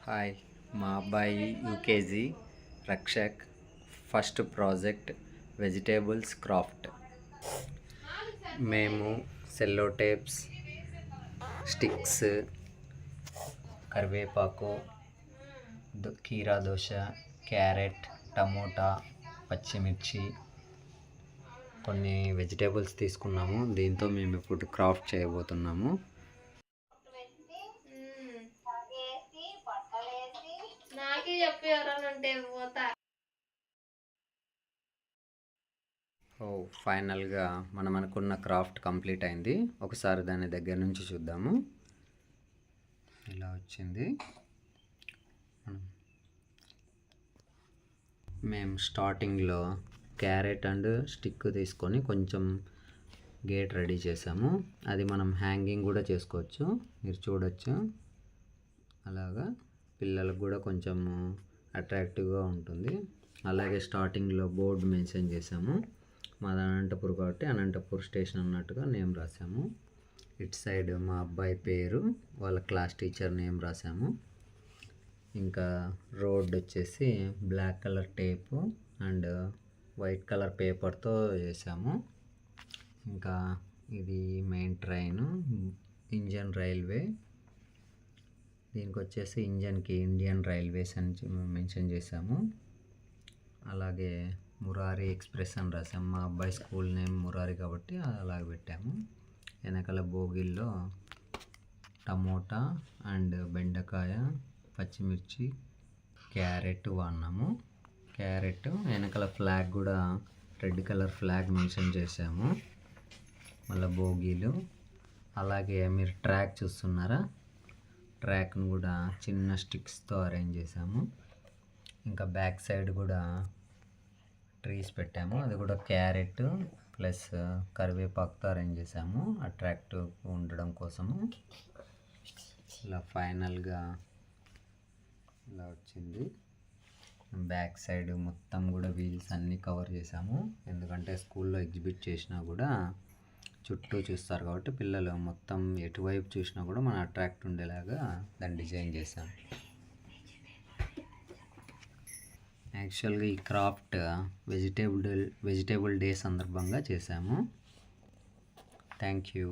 Hi, మా అబ్బాయి UKG Rakshak first project vegetables craft. మేము సెల్లో టేప్స్, స్టిక్స్, కరివేపాకు, కీరా దోశ, క్యారెట్, టమోటా, పచ్చిమిర్చి, కొన్ని వెజిటేబుల్స్ తీసుకున్నాము. దీంతో మేము ఇప్పుడు క్రాఫ్ట్ చేయబోతున్నాము. ఫైనల్గా మనం అనుకున్న క్రాఫ్ట్ కంప్లీట్ అయింది. ఒకసారి దాని దగ్గర నుంచి చూద్దాము. ఇలా వచ్చింది. మేము స్టార్టింగ్లో క్యారెట్ అండ్ స్టిక్ తీసుకొని కొంచెం గేట్ రెడీ చేసాము. అది మనం హ్యాంగింగ్ కూడా చేసుకోవచ్చు, మీరు చూడొచ్చు. అలాగా పిల్లలకు కూడా కొంచెం అట్రాక్టివ్గా ఉంటుంది. అలాగే స్టార్టింగ్లో బోర్డు మెన్షన్ చేసాము. మాది అనంతపూర్ కాబట్టి అనంతపూర్ స్టేషన్ అన్నట్టుగా నేమ్ రాసాము. ఇటు సైడ్ మా అబ్బాయి పేరు, వాళ్ళ క్లాస్ టీచర్ నేమ్ రాసాము. ఇంకా రోడ్ వచ్చేసి black colour tape and white colour పేపర్తో చేసాము. ఇంకా ఇది మెయిన్ ట్రైన్, ఇండియన్ రైల్వే. దీనికి వచ్చేసి ఇంజన్కి ఇండియన్ రైల్వేస్ అని మెన్షన్ చేసాము. అలాగే మురారి ఎక్స్ప్రెస్ అని రాసాము. మా అబ్బాయి స్కూల్ నేమ్ మురారి కాబట్టి అలాగే పెట్టాము. వెనకాల బోగిల్లో టమోటా అండ్ బెండకాయ, పచ్చిమిర్చి, క్యారెట్ వాడినాము. క్యారెట్ వెనకాల ఫ్లాగ్ కూడా రెడ్ కలర్ ఫ్లాగ్ మెన్షన్ చేసాము. మళ్ళీ బోగీలు. అలాగే మీరు ట్రాక్ చూస్తున్నారా, ట్రాక్ను కూడా చిన్న స్టిక్స్తో అరేంజ్ చేసాము. ఇంకా బ్యాక్ సైడ్ కూడా ట్రీస్ పెట్టాము. అది కూడా క్యారెట్ ప్లస్ కరివేపాకుతో అరేంజ్ చేసాము, అట్రాక్టివ్ ఉండడం కోసము. ఇలా ఫైనల్గా ఇలా వచ్చింది. బ్యాక్ సైడ్ మొత్తం కూడా వీల్స్ అన్నీ కవర్ చేసాము. ఎందుకంటే స్కూల్లో ఎగ్జిబిట్ చేసినా కూడా చుట్టూ చూస్తారు కాబట్టి పిల్లలు మొత్తం ఎటువైపు చూసినా కూడా మన అట్రాక్ట్ ఉండేలాగా దాన్ని డిజైన్ చేసాం. యాక్చువల్గా ఈ క్రాఫ్ట్ వెజిటేబుల్ డే సందర్భంగా చేసాము. Thank you.